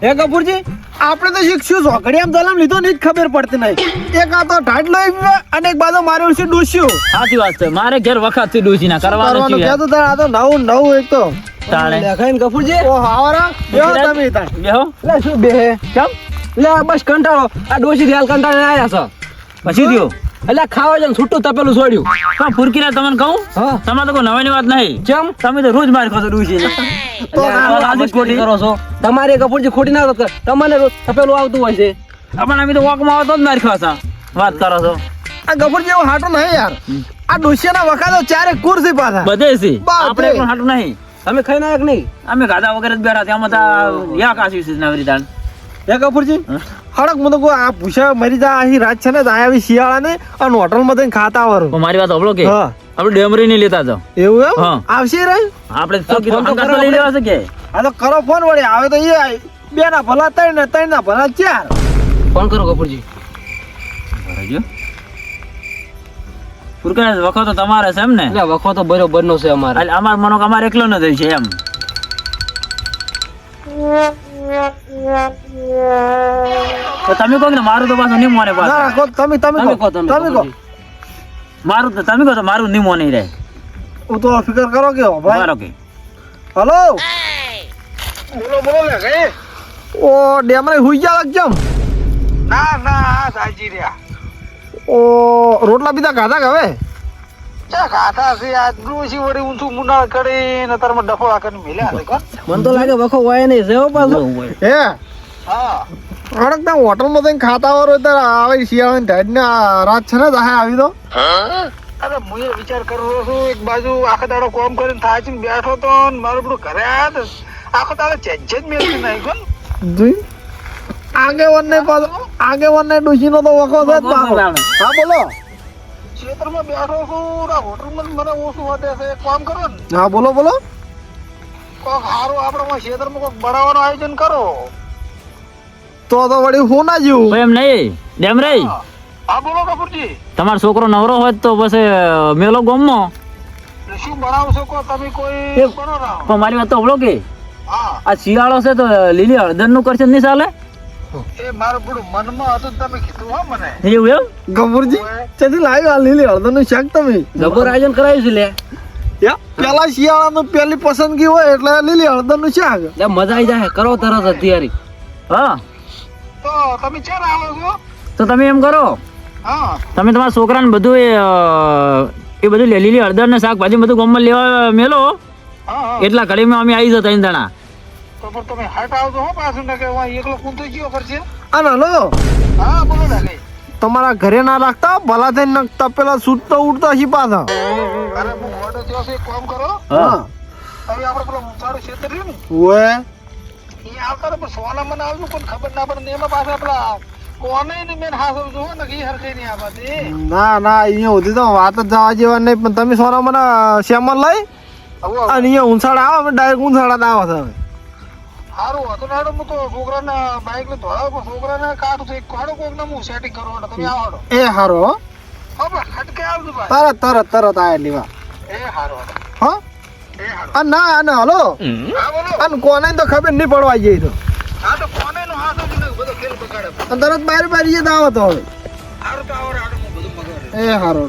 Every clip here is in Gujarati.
હે કપૂરજી આપણે તો શીખશું ઝોકડિયામ દલામ લીધો ને જ ખબર પડતી નહીં. એક આ તો ઢાઢલો અને એક બાજુ માર્યો છે ડોસ્યો. સાચી વાત છે. મારે ઘેર વખત થી ડૂસી ના કરવાનું છે યાર. કહેતો તાર આ તો નવું એક તો તાણે દેખાય ને કપૂરજી. ઓ હાવરા બેહો તમે તાર. બેહો લે શું બેહે કેમ લે બસ કંટાળો આ ડોસી રેલ કંટાળે આયા છો પછી થયો એટલે ખાવા જન છૂટું તપેલું છોડ્યું. પણ ફુરકી ના તમને કહું હા તમારે તો કોઈ નવાની વાત નહીં. કેમ તમે તો રોજ માર ખાતો ડૂસી તો આજે ખોટી કરો છો તમારે કપૂરજી ખોટી ના કરો તમને રોજ તપેલું આવતું હોય છે. પણ અમે તો વોકમાં આવતો જ માર ખાતા વાત કરો છો. આ કપૂરજી એવું હાટું નહીં યાર. આ ડોસિયાના વખાતો ચારે કુરસી પાછા બધે છે બાપ આપણે રે. પણ હાટું નહીં. તમે ખાઈ નાખ નહીં અમે ગાધા વગર જ બેઠા ત્યાં તો યા કાશી છે નવરી તાણ. હે કપૂરજી હડક મને કોઈ આ ભૂસા મરી જા અહીં રાત છે ને આયા શિયાળા ને અને હોટલમાં જઈને ખાતા વાળું. પણ મારી વાત સાંભળો કે હા આપણે ડેમરી નહીં લેતા જાઓ. એવું એમ હા. આવશે રે આપણે તો ફોન તો અંગાત કરો લઈ લેવા છે કે આ તો કરો ફોન વળી આવે તો એ બે ના ભલા ત્રણ ને ત્રણ ના ભલા ચાર. ફોન કરો કપૂરજી. ફુરકા વખો તો તમારે છે એમ ને. એટલે વખો તો બરોબર નો છે અમારે. એટલે અમાર મનો કે અમારે એકલો ન થઈ છે એમ. તો તમે કહો ને મારું તો પાછું નહીં મોને પાછું. ના કહો તમે કહો તમે કહો મારું તો તમે કહો તો મારું નહીં મોને રહે. હું તો ફિકર કરો કે ભાઈ. મારો કે હલો બોલો બોલો લે કઈ ઓ ડેમરે હુઈ ગયા કેમ ના ના સાજી રહ્યા ઓ રોટલા બીજા ખાધા કે હવે ચા ખાધા છે આજ ડોસી વળી ઊંચું મુંડા કરીને તારમાં ડફોળા કરીને મિલ્યા છે કો મને તો લાગે વખો વાય નહીં જેવો પાછો હે હા અડક ના હોટલમાં જઈને ખાતા વાળો ત્યારે આવે શિયાળાની ઢાઢને રાત છે ને દાહે આવી તો અરે હું એ વિચાર કરું છું એક બાજુ આખો દાડો કોમ કરીને થાય છે બેઠો તો મારું બધું ઘરે આવ્યા તો આખો દાડો ચેજ મેળવી નાખી કોણ જોઈ આગેવાન ને ડોશી નો તો વખો છે જ બાપો. હા બોલો ક્ષેત્રમાં બેઠો છું આ હોટલમાં મને ઓછું વધે છે એક કામ કરો ને હા બોલો બોલો કોક સારું આપણે ક્ષેત્રમાં કોક બનાવવાનું આયોજન કરો તો વળી હું ના જીવું એમ નહીં ડેમ રે હા બોલો કપૂરજી તમારો છોકરો નવરો હોય તો પછી મેલો ગોમમાં. શું બનાવશો કો તમે કોઈ બનાવો પણ મારી વાત તો સાંભળો કે હા આ શિયાળો છે તો લીલી હળદર નું કરશે નહીં ચાલે. એ મારું બધું મનમાં હતું તમે કીધું હો મને એવું એમ ગફુરજી ચેથી લાવ્યો આ લીલી હળદર નું શાક તમે જબર આયોજન કરાયું છે લે. પેલા શિયાળાનું પેલી પસંદગી હોય એટલે લીલી હળદર નું શાક મજા આવી જાય કરો તરત તૈયારી. હા તો તમે ચાર આવો છો તો તમે એમ કરો હા તમે તમારા છોકરાને બધું એ બધું લીલી હળદર ને શાકભાજી બધું ગોમમાં લેવા મેલો હા એટલા ઘડીમાં અમે આવી જતા ત્રણ જણા. તો પણ તમે હાટ આવજો હો પાછું ને કે એકલો કૂંતો જીવો કરશે અને હલો હા બોલો ને કઈ તમારા ઘરે ના રાખતા ભલા થઈને તપેલા સૂટતો ઉડતા છી પાછા અરે હું મોડો થયો છે કામ કરો હા હવે આપણે પેલો મારું ક્ષેત્ર રહ્યું ને ઓએ એ આવતા પણ સોના મને આવજો પણ ખબર ના પડે ને એમાં પાછા પેલા કોને ને મેન હાસવ જો ને કે હરખે નહીં આવાતી ના ના અહીંયા સુધી તો વાત જ જવા જેવા નહીં પણ તમે સોના મને શ્યામલ લઈ અને અહીંયા ઊંસાડા આવો અમે ડાયરેક્ટ ઊંસાડા આવો છે સારું હતું નાડો હું તો છોકરાના બાઈક ને ધોળાવ પણ છોકરાને કાઢું તો એક કાઢો કોક ને હું સેટિંગ કરવા તમે આવો એ હારો હવે ખટકે આવજો ભાઈ તરત આ એટલી વાત એ હારો હા એ હારો આ ના અને હલો હા બોલો અને કોને તો ખબર નહીં પડવા જઈ તો હા તો કોને નો હાથ જ નહીં બધો ખેલ બગાડે તરત બહાર જે દાવો તો હવે હારો તો આવો આડો હું બધું બગાડે એ હારો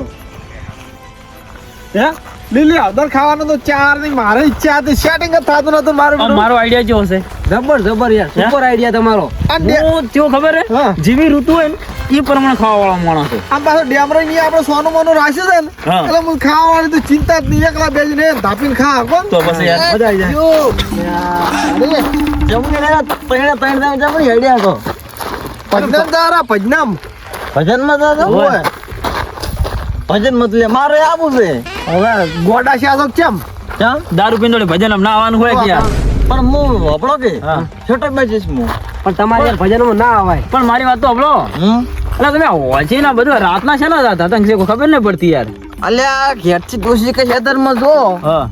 હે લીલી હળદર ખાવાનો તો ચાર ની મારે ઈચ્છા હતી સેટિંગ જ થતું નતું મારું મારો આઈડિયા કેવો છે જબર યાર સુપર આઈડિયા તમારો હું કેવું ખબર હે જેવી ઋતુ હોય ને એ પ્રમાણે ખાવા વાળા માણસ છે. આમ પાછો ડેમરો ની આપણે સોનું મોનું રાખ્યું છે ને હા. એટલે હું ખાવાની તો ચિંતા જ નહીં એકલા બેસીને ધાપીને ખા કોણ તો પછી યાર મજા આવી જાય ભજનમ તારા ભજનમ ભજનમાં ઓય. ભજન મતલબ મારે આવું છે હવે ગોડા શાસો કેમ દારૂ પીને ભજન ના આવવાનું હોય કે યાર. પણ હું હપડો કે હા. છોટક બાજીશ હું પણ તમારે યાર ભજનમાં ના આવાય પણ મારી વાત તો સાંભળો એટલે તમે હોજી ના બધું રાતના છે ને જતા તને છે ખબર નહીં પડતી યાર. અલ્યા ઘેરથી ડોસી કે ખેતરમાં જો હા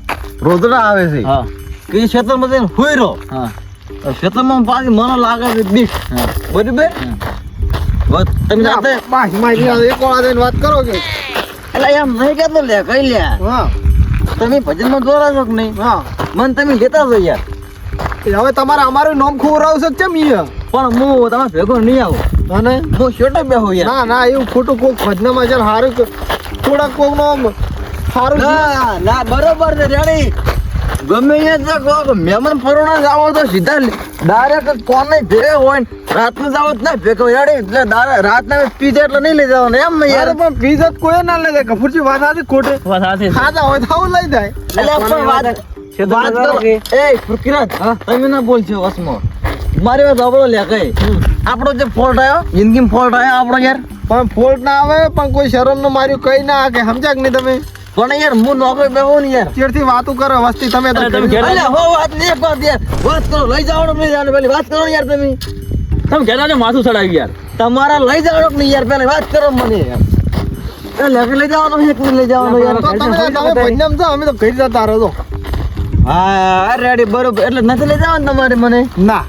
રોદડા આવે છે હા કે એ ખેતરમાં જઈને હુઈ રહો હા ખેતરમાં પાછી મને લાગે છે બીક બરાબર તમે જાતે બસ મારી એક વાર આવીને વાત કરો કે એટલે એમ નહીં કેતો લે કઈ લે હા તમે ભજનમાં દોરા છો કે નહીં હા મને તમે લેતા છો યાર હવે તમારે અમારું નામ ખોરાવશે કેમ ઈ પણ હું તમે ભેગો નહીં આવું અને હું શેટો બેહો યાર ના ના એવું ખોટું કોક ભજનામાં છે ને હારું થોડાક કોક નો હારું ના ના બરોબર છે રેડી ગમે અહીંયા જો કહો મહેમાન ફરવાના જાવ તો સીધા ડાયરેક્ટ કોને ભેગા હોય ને રાતનું જાવ જ ના ભેગો રેડી એટલે રાતના પીઝા એટલે નહીં લઈ જવાનું એમ ને યાર પણ પીઝા કોઈ ના લઈ જાય ગફુરજી વાત સાચી ખોટે વાત સાચી છે. ખાધા હોય તો આવું લઈ જાય એટલે પણ વાત કરો એ પૃથ્વીરાજ તમે ના બોલશો વસમાં મારી વાત આપણો લે કઈ આપણો જે ફોલ્ટ આવ્યો જિંદગીમાં ફોલ્ટ આવ્યો આપણો યાર પણ ફોલ્ટ ના આવે પણ કોઈ શરમ નું માર્યું કઈ ના કે સમજ્યા કે નહીં તમે પણ યાર હું નોકરી બેહો ને યાર ચેડથી વાતો કરો વસ્તી તમે તો અરે તમે ઘેર અલ્યા હો વાત નહીં એક વાત યાર વાત કરો લઈ જવાનું નહીં જવાનું પેલી વાત કરો યાર તમે તમે કહેતા છો માથું ચડાવી યાર તમારા લઈ જવાનું નહીં યાર પેલી વાત કરો મને યાર એ લેકે લઈ જવાનું એક લઈ જવાનું યાર તો તમે ભજનામ છો અમે તો ઘરે જતા રહો છો. હા રેડી બરોબર એટલે નથી લઈ જવાનું તમારે મને ના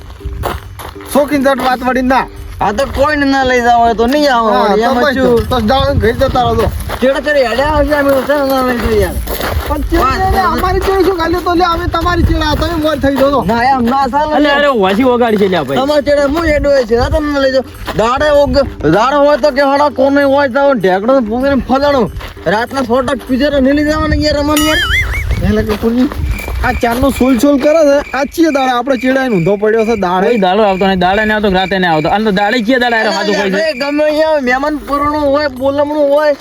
શોખીન જટ વાત વળી ના આ તો કોઈને ના લઈ જાવ હોય તો નહીં આવો હા, વળી. તો એમાં બસ શું તો જાઓ ઘરે જતા રહો છો. ચેડા ચેડી હેડ્યા આવશે અમે તો ચાલો ના લઈ જઈએ યાર પણ ચેડે ને અમારી ચેડે શું ગાલ્યો તો લે અમે તમારી ચેડે આ તમે મોર થઈ દો ના એમ ના ચાલે અલે અરે વાસી વગાડી છે લ્યા ભાઈ તમારે ચેડે હું હેડો છે આ તમને લઈ જાઓ દાડે હોય તો કે હડા કોને હોય તો ઢેકડો પૂગીને ફલાણો રાતના 100 ટક પીઝા નહીં લઈ જવાના યાર અમને યાર એટલે કે પૂરી આ ચારનો સોલ સોલ કરે છે આ ચીએ દાડે આપણે ચેડે ઊંધો પડ્યો છે દાડે કોઈ દાડો આવતો નહીં દાડે ને આવતો રાતે ને આવતો અને તો દાડે કીએ દાડે અરે માથું કોઈ છે ગમે અહીંયા મહેમાન પૂરણું હોય બોલમણું હોય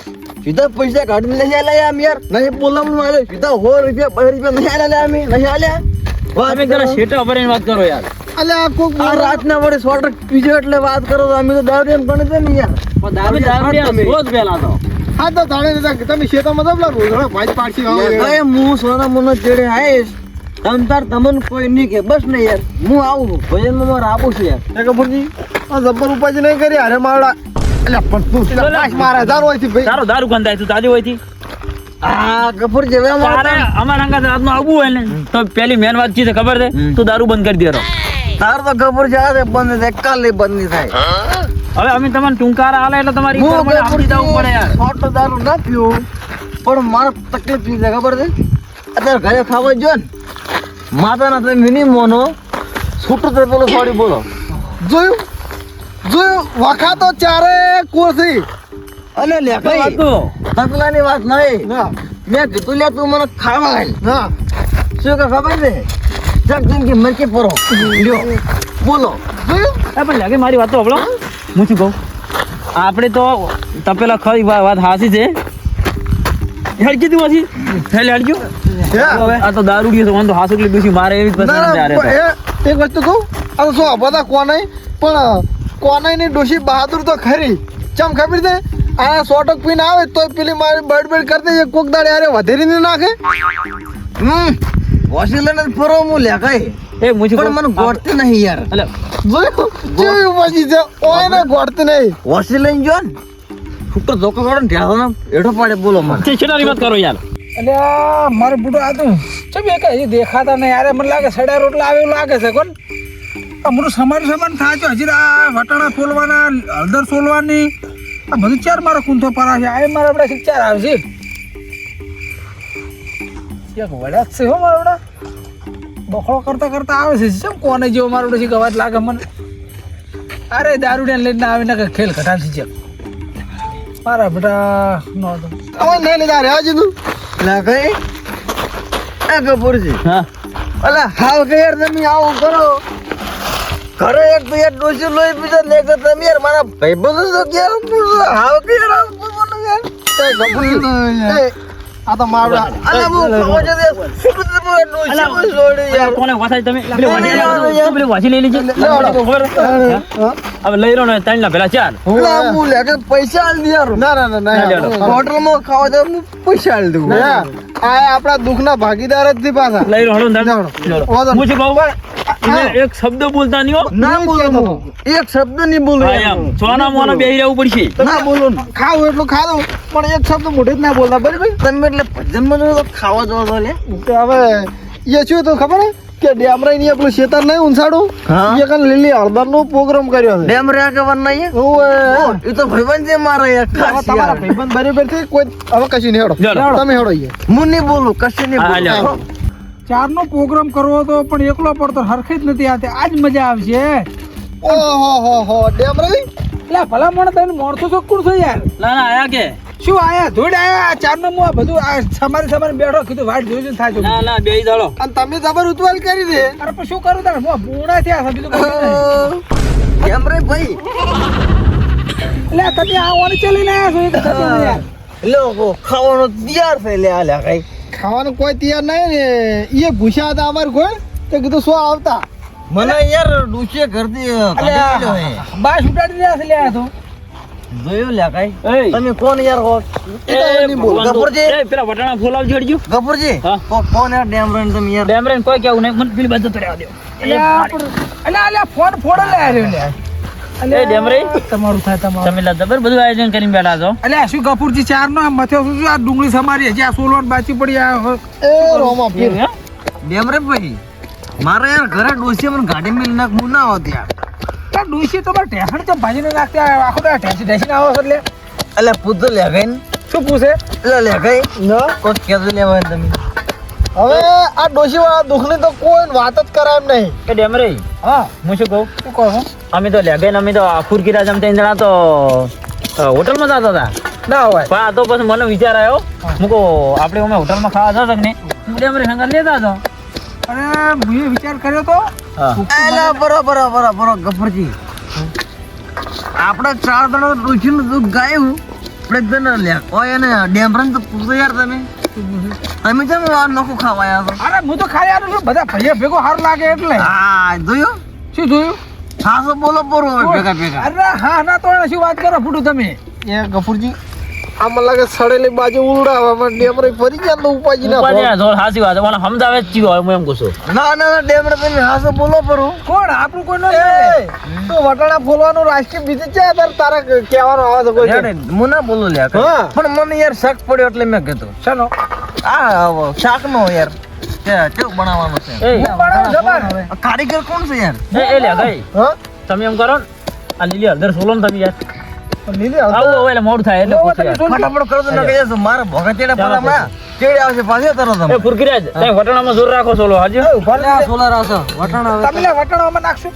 સીધા પૈસા કાઢીને લઈ આલે આમ યાર નહીં બોલમણું આવે સીધા 100 રૂપિયા 2 રૂપિયા નહીં આલે અમે નહીં આલ્યા તમે જરા શેટા ભરીને વાત કરો યાર અલે આ કોક આ રાતના વડે 100 ટક પીઝા એટલે વાત કરો તો અમે તો દારૂડિયાને ગણે છે ને યાર તમે દારૂડિયા છો જ પહેલા તો હા તો દાડે ને તમે શેતા મતલબ લાગો ઘણા ભાઈ પાડશી આવો એ હું સોના મોનો ચેડે આવીશ તમ તાર તમને કોઈ નહીં કે બસ ને યાર હું આવું ભજનમાં મારે આવું છું યાર એ કપૂરજી આ જબ્બર ઉપાજી નહીં કરી અરે મારા એટલે પણ તું સીધા પાસ મારા હજાર હોય થી ભાઈ તારો દારૂ ગંધાય તું તાજી હોય થી આ કપૂર જેવા તારે અમારા અંગા રાતનું આવવું હોય ને તો પેલી મેન વાત છે ખબર છે તું દારૂ બંધ કરી દેરો તાર તો કપૂર જાય બંધ થાય કાલે બંધ નહીં થાય હવે અમે તમને ટૂંકારા આલે એટલે તમારી હું ઉપર મને કપૂર આપી દેવું પડે યાર ખોટો દારૂ ના પીવું પણ મારે તકલીફ થઈ જાય ખબર છે અત્યારે ઘરે ખાવા જો ને માતાના તમે મિની મોનો છૂટું તો પેલો સોરી બોલો જોયું જોયું વખા તો ચારે કુરસી અલે લે ભાઈ તો તકલાની વાત નહીં ના મેં કીધું લે તું મને ખાવા આય. ના શું કે ખબર છે જગ જિંદગી મરકે પરો લ્યો બોલો જોયું એ પણ લાગે મારી વાત તો હબળો હું શું કહું આપણે તો તપેલા ખરી વાત હાસી છે હેડકી તું હજી હેલ હેડજો હે? આ તો દારૂડિયો છે ઓન તો હાસુ એટલી દુસી મારે એવી જ પસંદ ના, છે આરે તો. એ એક વસ્તુ કહું આ તો શું બધા કોને પણ કોને ની ડોશી બહાદુર તો ખરી ચમ ખબર છે આ 100 ટક પીને આવે તો પેલી મારી બડબડ કરતી છે કોક દાડે અરે વધેરી ને નાખે વોશી લઈને જ ફરો હું લે કઈ એ મુજી પણ મને ગોળતી નહીં યાર અલે જોયું કેવી પછી છે ઓય ને ગોળતી નહીં વોશી લઈને જો ને ફૂટો ધોકો કાઢો ને ઢેળો ને એઠો પાડે બોલો મને છે છેડાની વાત કરો યાર એટલે આ મારો બુડો આ તો ચમ એક હજી દેખાતા નહીં યાર મને લાગે સડા રોટલા આવે એવું લાગે છે કોણ આ બધું સમાન થાય છે હજી આ વટાણા સોલવાના હળદર સોલવાની આ બધું ચાર મારો કુંથો પરા છે આ મારા આપણા ચાર આવશે એક વડા છે હો મારા આપણા બખડો કરતા કરતા આવે છે ચમ કોને જેવો મારો આપણા ગવાત લાગે મને અરે દારૂડિયાને લઈને આવે ને ખેલ ઘટાડશે છે મારા બેટા નો હવે નહીં લીધા રે હજી તું ના કઈ એ કપૂરજી હા અલા હાવ કે યાર તમે આવું કરો ઘરે એક તો યાર ડોસી લોહી પીધા લે કે તમે યાર મારા ભાઈબંધો તો કે હાવ કે યાર આવું બોલો યાર એ ગભરી એ આ તો મારા અલા હું ખબર છે શું તો ડોસી છોડી યાર કોને વાસાય તમે પેલી વાસી લઈ લીધી ખબર હવે લઈ રહ્યો ને 3 ના પેલા 4 અલા હું લે કે પૈસા આલ દે યાર ના ના ના ના હોટલમાં ખાવા દે હું પૈસા આલ દઉં આ આપણા દુઃખના ભાગીદાર જ થી પાછા લઈ રહ્યો હું શું કહું એક શબ્દ બોલતા નહીં હો ના બોલું હું એક શબ્દ નહીં બોલું હા, એમ સોના મોના બેહી રહેવું પડશે ના બોલું ખાવું એટલું ખાવું પણ એક શબ્દ મોઢે જ ના બોલતા બરાબર તમે એટલે ભજનમાં જો તો ખાવા જો તો લે તો હવે એ શું તો ખબર હે કે ડેમરાઈ ની પેલું શેતર નહીં ઉંસાડું હા. એ કન લીલી હળદર નો પ્રોગ્રામ કર્યો છે ડેમ રહ્યા કે વન નહીં ઓવે. એ તો ભાઈબંધ છે મારા યાર હવે ખાસ તમારા યાર. ભાઈબંધ બરાબર છે કોઈ હવે કશું નહીં હેડો હેડો. તમે હેડો અહીંયા હું નહીં બોલું કશું નહીં હા, બોલું લ્યો. ચારનો પ્રોગ્રામ કરવો હતો પણ એકલો પડતો હરખે જ નથી આવતી. આજ મજા આવશે. ઓહો ડેમરાઈ એટલે ભલા મને તમે મોણસો ચોખ્ખું છો યાર. ના ના આયા કે શું આયા ધોડ આયા આ ચારનો હું આ બધું આ સમારી બેઠો કીધું વાટ જોઈ થાજો. ના ના બેહી જાળો. અને તમે જબર ઉતવાલ કરી દે. અરે પણ શું કરું તારે હું પૂર્ણા થયા છે બીજું કશું નહીં. કેમ રે ભાઈ એટલે તમે આ ઓણી ચલીને આયા છો એ તો ખબર નહીં યાર. લોકો ખાવાનું તૈયાર થઈ લે આલ્યા કઈ ખાવાનું કોઈ તૈયાર નહીં ને એ ભૂસ્યા હતા અમારે કોઈ તો કીધું શું આવતા મને યાર ડૂચે કરતી બાસ ઉડાડી રહ્યા છે લે આ તો. જોયું લ્યા કઈ એય. તમે કોણ યાર હો ગફુરજી એ પેલા વટાણા ફૂલ આવજો હડજો. ગફુરજી હા. કોણ યાર ડેમરન તમે યાર ડેમરેન કોઈ કેવું નહીં મને પેલી બાજુ તો રહેવા દો. અલ્યા ફોન ફોડે લે આર્યો લે. એ ડેમરી તમારું થાય તમારું. તમે લા જબર બધું આયોજન કરીને બેઠા છો. અલ્યા શું કપૂરજી ચાર નો મથ્યો શું આ ડુંગળી સમારી હજી આ સોલવાન બાચી પડી આ એ રોમા પીર એવું એમ? ડેમરે ભાઈ મારે યાર ઘરે ડોસી મને ગાડી મેલ નાખ હું ના આવતી યાર આ ડોસી તો ટેહણ તો ભાજીને નાખતી આખો તો ટેન્શન ટેન્શન આવો એટલે એટલે પૂછો લે ગઈ શું પૂછે એટલે લે ગઈ કોઈ કેજો લેવાય તમે હવે આ ડોશી વાળા દુઃખની તો કોઈ વાત જ કરાય એમ નહીં એ ડેમરી હા હું શું કહું શું કહો છો? અમે તો લેગન અમે તો ફુરકીરા જમતા જણા તો હોટલમાં જતા હતા. ના હોય પણ આ તો પછી મને વિચાર આવ્યો હું કહું આપણે અમે હોટલમાં ખાવા જતા કે નહીં હું ડેમરી સંગાત લેતા હતો. અને મેં વિચાર કર્યો તો હા એલા બરોબર ગફુરજી આપણે ચાર જણા ડોસી નું દુઃખ ગાયું આપણે તને લે ઓય અને ડેમરન તો પૂછો યાર તમે કેમ આ નખો ખાવા આવ્યા છો અરે હું તો ખાલી આનું બધા ભાઈઓ ભેગો સારું લાગે એટલે હા જોયું શું જોયું હા તો બોલો બોલો ભેગા ભેગા અરે હા ના તો શું વાત કરો ફૂટું તમે એ ગફુરજી આમાં લાગે સડેલી બાજુ ઉડાવવામાં ડેમરાઈ ફરી ગયા તો ઉપાજી ના ઉપાધિ ના જોર સાચી વાત મને સમજાવે જ ચીવો હું એમ કહું છું. ના ના ડેમરે તમે હા તો બોલો પરું કોણ આપણું કોઈ નો તો વટાણા ફોલવાનું રાષ્ટ્રીય બીજે છે તારા કહેવાનો આવે તો કોઈ છે. હું ના બોલું લે હા. પણ મને યાર શક પડ્યો એટલે મેં કીધું ચાલો આ શાક નો યાર કેવું બનાવવાનું છે એ કારીગર કોણ છે યાર એ લે ગઈ હા તમે એમ કરો ને આ લીલી હળદર સોલો ને તમે યાર લીલી આવું હવે એટલે મોડું થાય એટલે પૂછું યાર. ફટાફટ કરો તો કહે છે મારા ભોગા ચેડા પાડામાં ચેડે આવશે પાછે તરત એ ફુરકીરાજ તમે વટાણામાં જોર રાખો સોલો હાજી સોલાર આવશે વટાણા તમે લે વટાણામાં નાખશું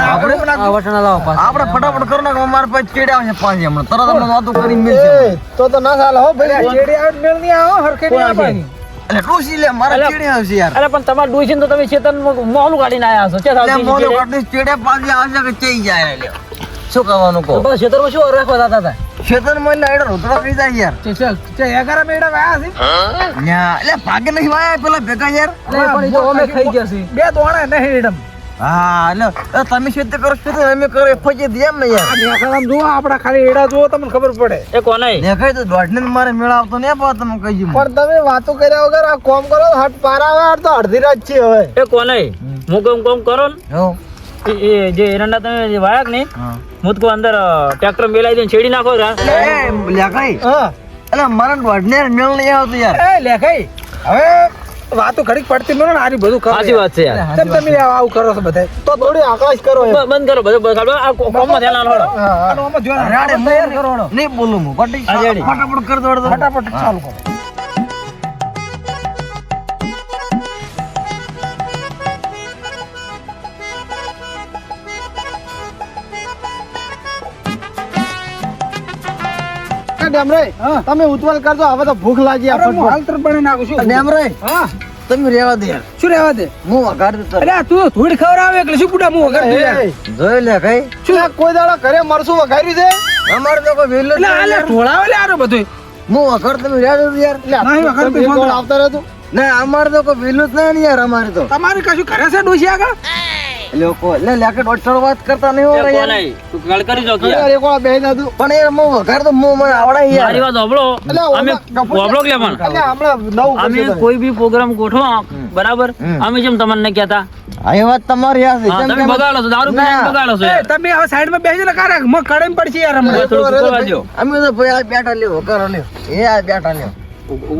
આપણે વટાણા લાવો આપણે ફટાફટ કરો નાખો મારા પાસે ચેડે આવશે પાછે હમણાં તરત હમણાં વાતો કરી મિલશે એ તો ના ચાલે હો ભાઈ ચેડી આવે મેળ નહીં આવો હરખે નહીં આવવાની એટલે ટોસી લે મારા ચેડે આવશે યાર અરે પણ તમારે ડુઈસીને તો તમે ચેતન મોહલું કાઢીને આયા છો ચેત એટલે આવતી મોલો ચેડે? કાઢી ચેડે પાછે આવશે કે ચઈ જાય લે શું કરવાનું કહો તો ખેતરમાં શું રાખવા જતા હતા ખેતર માં લાઈડર ઉતરા થઈ જાય યાર ચલ ચલ 11 મેડા વાયા છે ન્યા એટલે ભાગે નહીં વાયા પેલા ભેગા યાર પણ તો અમે ખાઈ ગયા છે બે દોણા નહીં એડમ હા એટલે તમે ખેતી કરો છો અમે કરો ફોજી દે એમ ને યાર આમ જો આપડા ખાલી એડા જો તમને ખબર પડે એ કોને દેખાય તો દોઢને મારે મેળાવતો ને પા તમે કહી પણ તમે વાતો કર્યા વગર આ કોમ કરો હટ પારા આવે તો અડધી રાત છે હવે એ કોને હું કોમ કરો ને હો એ જે એરંડા તમે જે વાયા કે નહીં હા મુતકો અંદર ટ્રેક્ટર મેલાઈ દઈને છેડી નાખો રા એ લેખાઈ હા એટલે મારા દોઢને મેળ નહીં આવતો યાર એ લેખાઈ હવે વાતો ઘડીક પડતી મને આરી બધું ખબર સાચી વાત છે યાર તમે આવું કરો છો બધા તો થોડી આકાશ કરો એમ. બંધ કરો બધું આ કોમમાં ધ્યાન આલો હળો. હા, હા. આનો આમાં જો રાડે મેર કરવાનો નહીં બોલું હું બટી આ રેડી. ફટાફટ કર દો ફટાફટ ચાલુ કરો ડેમરાઈ હા. તમે ઉતવાલ કરજો હવે તો ભૂખ લાગી આ અરે હું ફટફટ. હાલ તર બની નાખું છું ડેમરે હા તમે રેવા દે યાર શું રહેવા દે હું વઘાર દેતો અરે આ તું થોડી ખવડાવે એટલે શું પૂડા હું વગર તું યાર એ, જોઈ લે કઈ શું આ કોઈ દાડો ઘરે મરસું વઘાર્યું છે અમારે તો કોઈ વેલો એટલે આ લે ઢોળાવે લે આરો બધું હું વઘાર તમે રેવા દો યાર નહીં વઘાર તમે એક વાર આવતા રહેતું ના અમારે તો કોઈ વેલું જ નહીં યાર અમારે તો તમારે કશું ઘરે છે ડોસી આગળ લોકો લે લેકે ડોક્ટર વાત કરતા નહીં એ હોય યાર કોને તું ગળ કરી જો કે યાર યાર એક વાર બેહી નતું પણ યાર હું વઘાર તો હું મને આવડે યાર મારી વાત હોભળો એટલે અમે હોભળો કે પણ એટલે હમણાં નવું અમે કરશું તમે. કોઈ બી પ્રોગ્રામ ગોઠવો બરાબર અમે જેમ તમને કહેતા આ એ વાત તમારી યાર છે હા, કેમ તમે કે બગાડો છો દારૂ પીને ના. બગાડો છો એ યાર. તમે હવે સાઈડ માં બેસી ને કારે મ કડમ પડશે યાર હવે હમણાં થોડું ઉકળવા દ્યો. અમે તો ભાઈ આ બેઠા લ્યો વઘારો લ્યો એ આ બેઠા લ્યો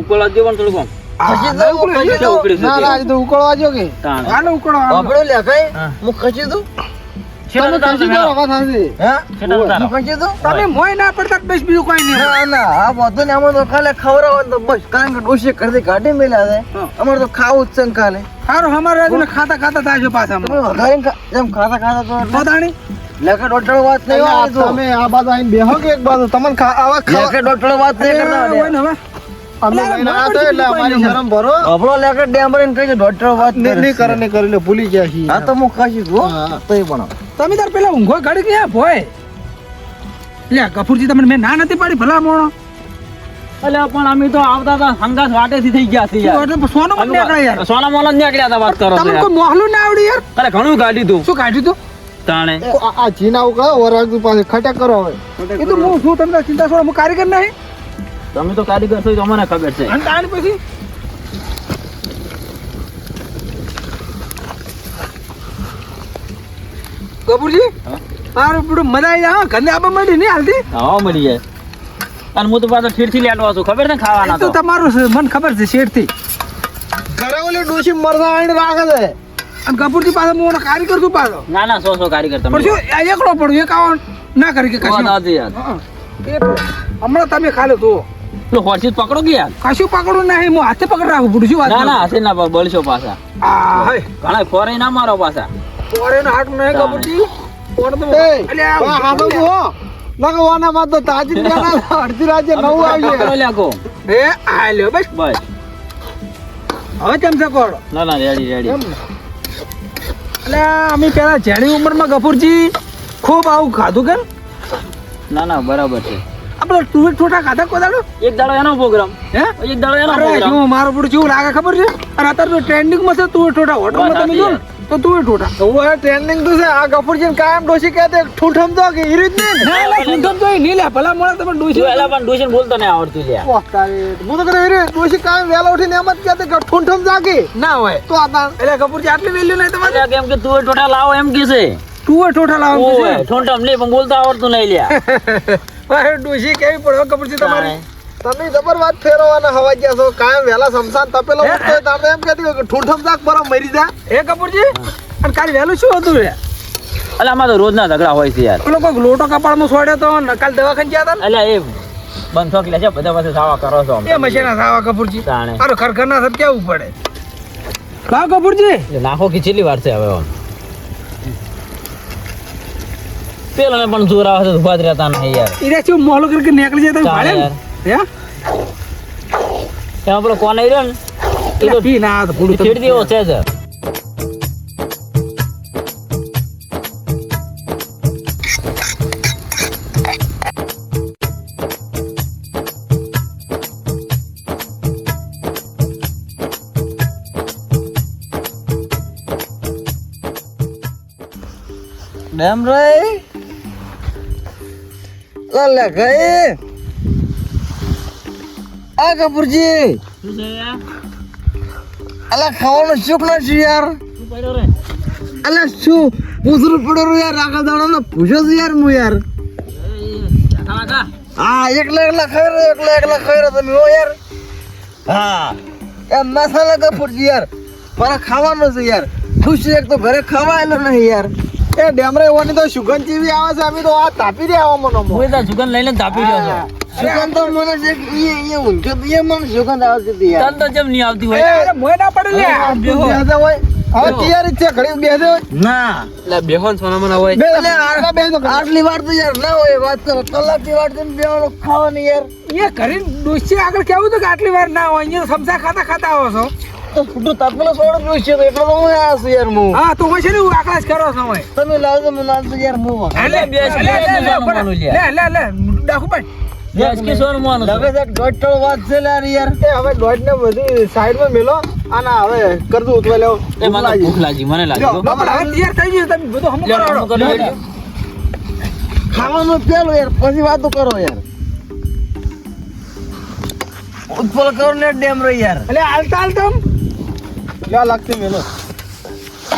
ઉકળવા દ્યો પણ થોડુંક આમ. ખસી દઉં, ખસી કેટલું દઉં. ઉકળ્યું છે ના તે? ના હજી તો ઉકળવા જો કે તાણ. આનો ઉકળો આનો. વાપર્યો લે કઈ હા. હું ખસી દઉં છેલ્લા તમે કશી કરો વાત સાચી. હા કેટલા ઉતારો? હું કહી દઉં તમે મોય ના પડતા બસ બીજું કોઈ નહીં ના ના આ બધું ને આમાં તો ખાલે ખવડાવો ને તો બસ કારણ કે ડોશી કરતી ગાડી મેલ્યા છે હા. અમારે તો ખાવું જ છે ને કાલે સારું અમારે રાજુ ખાતા ખાતા થાય છે પાછા તમે વઘારીને જેમ ખાતા ખાતા તો એટલે પોતાણી લેખે દોઢ વાત નહીં આ આવે તો તમે આ બાજુ આવીને બેહો કે એક બાજુ તમને આવા લેખે દોઢ વાત નહીં કરતા હોય ને હવે અમે લઈને આ તો એટલે અમારી શરમ ભરો. આપણો લેખે ડેમરીને કહી દોઢ વાત નહીં કરે નહીં કરે એટલે ભૂલી ગયા છીએ. હા તો હું ખાશી છું હા. તો એ પણ તમે તાર પેલા ઊંઘો ઘડી ગયા ભોય લે કપૂરજી તમને મેં ના નથી પાડી ભલા મોણો એટલે પણ અમે તો આવતા હતા સંગાસ વાટેથી થઈ ગયા છે યાર. એટલે સોનું મત નીકળે યાર સોના મોલા જ નીકળ્યા હતા વાત કરો છો તમને યાર. કોઈ મોહલું ના આવડી યાર અરે ઘણું કાઢ્યું તું શું કાઢ્યું તું તાણે આ ચીના ઉકા વરાગુ પાસે ખટક કરો હવે. એ તો હું છું તમને ચિંતા છોડો હું કારીગર નહીં તમે તો કારીગર છો એ તો અમને ખબર છે. અને તાણ પછી કપૂરજી હા? મારું બધું મજા આવી જાય ઘરને આપવા માંડી નહીં હાલતી હા મળી જાય. અને હું તો પાછો ઠીરથી લેટવા છું ખબર ને ખાવાના એ તો તો. તમારું છે મને ખબર છે શેઠથી ઘરે ઓલી ડોશી મરસા આવીને રાખે છે. અને કપૂરજી પાસે હું કારીગર છું પાછો ના ના સો કારીગર તમે. પણ શું આ એકલો પડું એક આવો ના કરી કે વાત કશું સાચી યાર. હા. એટલે હમણાં તમે ખાલી તો પેલો હોર્સી જ પકડો કે યાર. કશું પકડું નહીં હું હાથે પકડ રાખું પડું શું વાત ના કરું? ના હાથે ના બળશો પાછા. આ હે ઘણા ફોરે ના મારો પાછા. પોરેનો હાથ નહીં કપૂરજી પોરે તો એ, અલ્યા, આ હાથો તો હો. લગો વાનામાં તો તાજી જ બેના અડધી રાજ્ય અમે નવું તો આવીએ. પકડો લ્યા કહો. એ આ લ્યો બસ બસ હવે કેમ છે કોડ ના ના રેડી રેડી. એટલે અમે પેલા જેની ઉંમરમાં ગફુરજી ખૂબ આવું ખાધું કે ના ના બરાબર છે. આપણે તુવેર ઠોઠા ખાધા કોદાડો એક દાડો એનો પ્રોગ્રામ. હે એક દાડો એનો અરે પ્રોગ્રામ. જો મારો બધું કેવું લાગે ખબર છે અને અત્યારે તો ટ્રેન્ડિંગમાં છે તુવેર ઠોઠા હોટલમાં તમે જો ને તો તુવેર ઠોઠા હવે ટ્રેન્ડિંગ તો છે આ ગફુરજીને કાયમ ડોશી કહેતે ઠૂઠમ તો કે ઈ રીત નહીં ને. ના એટલે ઠૂંઠમ તો નહીં લે ભલા મોડા તમે તું ડોસી એલા પણ ટ્યુશન બોલતો નહીં આવડતું લ્યા. વાહ તારી. હું તો કરે ઈ રીત ડોશી કાયમ વહેલા ઉઠીને એમ જ કહેતે કે ઠૂઠમ જાગે. ના હોય તો આ તાર એટલે ગફુરજી આટલી વેલ્યુ નહીં તમારે અલ્યા કેમ કે તું એ ટોટા લાવો એમ કે છે. તુવેર ઠોઠા લાવો ઓય ઠોંઠમ નહીં પણ બોલતા આવડતું નહીં લ્યા. ડોસી કેવી પડે ગફુરજી તમારી તમે જબર વાત ફેરવવાના હવા ગયા છો કાયમ વહેલા સમસાન તપેલો ઉઠતો હોય તાર તો એમ કહેતી હોય કે ઠૂઠમ જાગ બરાબર મરી જા. એ કપૂરજી અને કાલે વહેલું શું હતું રે અલ્યા આમાં તો રોજના ઝઘડા હોય છે યાર. પેલો કોઈક લોટો કપાળમાં છોડ્યો તો ને કાલ દવાખાને ગયા હતા અલ્યા એ બંધો કે છે બધા પાસે સાવા કરો છો ને? એ મશીના સાવા કપૂરજી તાણે અરે ખરખરના સબ કેવું પડે લાવ કપૂરજી એ નાખો કે છેલ્લી વાર છે હવે આમ. પેલાને પણ જોર આવે છે ઉભા જ રહેતા નહીં યાર. ઈરા શું મોહલો કરીને નીકળી જાય તમે તાણે ભાડે યાર. હે એમાં પેલો કોણ આવી રહ્યો ને એ તો પી ના તો પૂરું છેડ દેવો છે જ. ડેમ રે લે ગઈ આ કપૂરજી શું છે યાર? અલા ખાવાનું સુખ નથી યાર શું પડ્યો રે? અલા શું પૂછરું પડ્યું યાર આખા દાડા ને પૂછો છું યાર હું યાર ખાવા ખા. હા એકલા એકલા ખાઈ રહ્યો ખાઈ રહ્યો તમે હો યાર હા એ મસાલા કપૂરજી યાર મારે ખાવાનું છે યાર ખુશ એક તો ઘરે ખાવાયેલો નહીં યાર એ ડેમરે ઓની તો સુગંધ જેવી આવે છે અમે તો આ તાપી રહ્યા મનો હું તો સુગંધ લઈને જ તાપી રહ્યો છું. સુગંધ તો મને છે કે એ ઊંઘ્યો તો એ મને સુગંધ આવતી હતી યાર તન તો જેમ નહીં આવતી હોય. અરે મોય ના પડે લે આ બેહો. બેહજો હોય હવે તૈયારી જ છે ઘડી બેહજો ના એટલે બેહોન સોનામાં હોય. બે અલે આ- બેહજો આટલી વાર તો યાર ના હોય વાત કરો કલાકની વાર તો બેવાનો ખાવાની યાર એ ઘરે ડોસી આગળ કેવું હતું કે આટલી વાર ના હોય અહીંયા સમસા ખાતા ખાતા આવો છો તો ફૂટું તપેલો સોડો જોઈ છે તો એટલો તો હું આ છું યાર હું હા તો હોય છે ને હું આકડા જ કરો છો હોય તમે લાવજો મને લાવજો યાર હું લે બે લે સોનું લે લ્યા. લે લે ડાકુ ભાઈ બેસ કે સોનું માનું છું. લગે છે દોઢ વાત છે યાર યાર એ હવે દોઢ ને બધી સાઈડમાં મેલો આના હવે કરજો ઉતવા લેવો એ મને તો ભૂખ લાગી મને લાગી હો. બાપા હવે તૈયાર થઈ ગયું તમે બધું હમ લ્યો, કરો હમું કરી લેજો. ખાવાનું પેલું યાર પછી વાતો કરો યાર ઉત્પલ કરો ને ડેમ રે યાર એટલે હાલતા હાલતા લ્યો લાગતી મેલો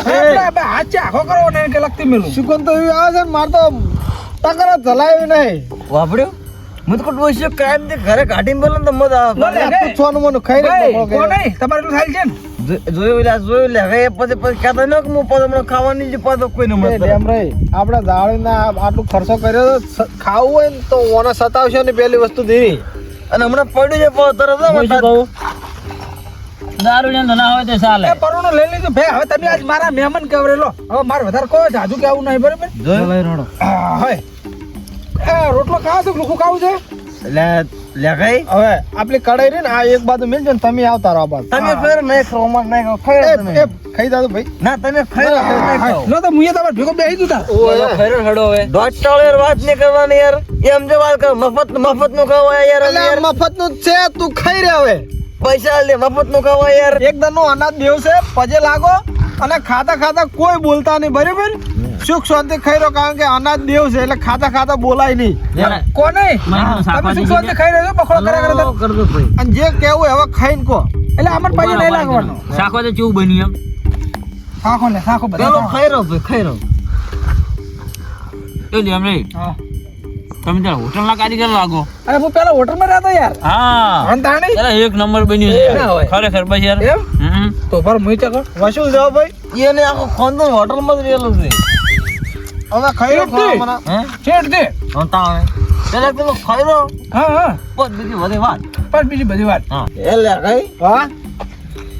આપણે હાથ છે આખો કરો ને કે લગતી મેલું સુગંધ તો એવી આવે છે ને માર તો ટકર જ જલાવી નહીં વાપડ્યો મત કો ડોસ્યો કાયમ તે ઘરે કાઢીને બોલે ને તો મત આવે લે, લે. પૂછવાનું મને ખાઈ ભાઈ, રહ્યો કોણ નહીં? તમારે એટલું થાય છે ને જોયું લે હવે પછી કહેતા ન કે હું પાછો ખાવાની જ પાછો કોઈને મળે ડેમ રે આપણે જાળીના આટલું ખર્ચો કર્યો તો ખાવું હોય ને તો ઓને સતાવશો ને પહેલી વસ્તુ ધીરી અને હમણાં પડ્યું છે તરત હું શું કહું દારૂ ને ના હોય તો ચાલે એ પરોણો લઈ લીધું ભાઈ હવે તમે આજ મારા મહેમાન કવરેલો હવે મારે વધારે કોઈ જાજુ કેવું નહીં બરાબર જોયું હોય એ રોટલો ખાવ તો લુખું ખાવું છે લે કઈ હવે આપણી કઢાઈ રહી ને આ એક બાજુ મેલજો ને તમે આવતા રહો આ બાજુ તમે ફેર નહીં ખાઓ માર નહીં ખાઓ ખાઈ એ, તમે એ, ખાઈ જાજો ભાઈ ના તમે ખાઈ લો નહીં ખાઓ નો તો મુએ તમારે ભેગો બેહી દીધા ખરો હડો હવે દોઢ યાર વાત નહીં કરવાની યાર એમ જો વાત કર મફત નું ખાવા યાર એટલે આ મફતનું જ છે તું ખાઈ રહ્યા હવે પૈસા લે મફત નું ખાવા યાર એક દરનું અનાજ દેવ છે પજે લાગો અને ખાતા ખાતા કોઈ બોલતા નહીં બરાબર સુખ શાંતિ ખાઈ રહ્યો કારણ કે અનાજ દેવ છે એટલે ખાતા ખાતા બોલાય નહીં કોને મને તમે શાકભાજી શું સોચી ખાઈ રહ્યો છો બખડો કરે કરે તો? કરતો ભાઈ અને જે કેવું હવે ખાઈને કો એટલે આમાં પૈસા નહીં લાગવાનો શાકો તો કેવું બન્યું એમ ખાખો ને ખાખો બધા પેલો ખાખો. ખાઈ રહ્યો ભાઈ ખાઈ રહ્યો એ એમ નહીં હા. તમે ત્યાં હોટલના કારીગર લાગો અરે હું પેલા હોટલમાં રહેતો યાર હા અંતાણી ત્યારે એક નંબર બન્યું છે ના હોય. ખરેખર ભાઈ યાર એમ હમ. તો પર મુઈ ચકો વસૂલ જાઓ ભાઈ એને આખો ખાનદાન હોટલમાં જ રહેલું છે હવે ખાઈ રહ્યો એટલી? ખાવા મને. હે છેડ દે હોતા આવે પેલા પેલો ખાઈ રહ્યો હા હા પછી બીજી બધી વાત પણ બીજી બધી વાત હા એ લે કઈ હા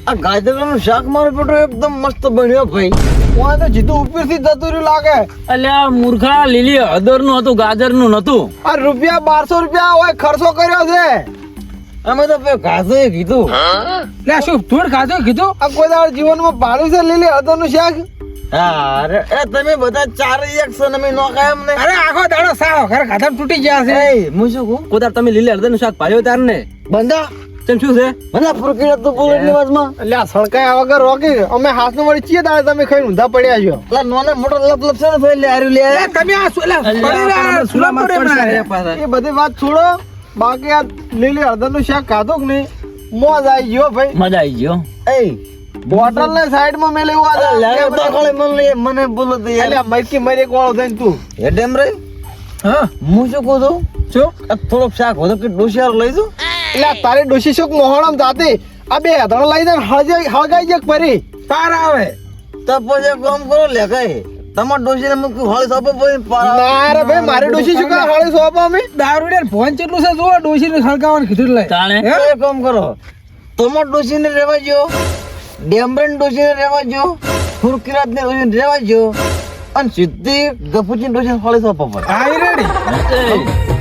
આ ગાજરનું શાક મારો બેટો એકદમ મસ્ત બન્યો ભાઈ ઓય તો જીતું ઉપરથી જતું રહ્યું લાગે અલ્યા મૂર્ખા લીલી હળદરનું હતું ગાજરનું નતું આ રૂપિયા 1200 હોય ખર્ચો કર્યો છે અમે તો પેલો ગાજર કીધું લે શું ધૂળ ખાધું કીધું આ કોઈ દાડો જીવનમાં પાડ્યું છે લીલી હળદરનું શાક હા અરે એ તમે બધા ચાર એક છો ને અમે નો ખાય અમને અરે આખો દાડો સાવ ઘર ખાધા તૂટી ગયા છે એ હું શું કહું કોદાર તમે લીલી હળદરનું શાક પાડ્યો તાર ને બંધા તેમ શું છે મને ફૂરકી તો બોલ એટલી વાતમાં એટલે આ સળકાયા વગર રોકી અમે હાથનું વળી ચીએ દાડે તમે ખાઈને ઊંધા પડ્યા છો પેલા નોને મોટો લપ લપ છે ને ભાઈ લે આર્યું લે એ તમે આ સુલા પડી રહ્યા સુલા પડે હમણાં. એ બધી વાત છોડો બાકી આ લીલી હળદરનું શાક ખાધું કે નહીં મોજ આવી ગયો ભાઈ મજા આવી ગયો એ બોટલ ને સાઈડ માં મેં લેવું લાગે તો કોળે મને બોલો તો યાર એટલે મરકી મરી એક વાળો થઈને તું એ ડેમ રે હા હું શું કહું છું શું આ થોડોક શાક હોય તો કે ડોસિયાર લઈ દઉં એટલે આ તારી ડોશી શોક મોહણમ જાતી આ બે હથણ લઈ જાય હળગાઈ જાય પરી પાર આવે તો પછી એક કામ કરો લે કઈ તમાર ડોસીને મૂકી હોળી સોપો પછી ના રે ભાઈ મારી ડોશી શું કરે હાળી સોપા અમે દારૂ ને ફોન કેટલું છે જો ડોસી ને ખળકાવાનું કીધું લે તાણે એક કામ કરો તમાર ડોસીને રહેવા જો ડેમબ્રેન ડોસીને રહેવા જો ફુરકીરાત ને ડોસીને રહેવા જો અને સીધી ગફુચી ડોસીને હોળી સોપો પડે આઈ રેડી એ,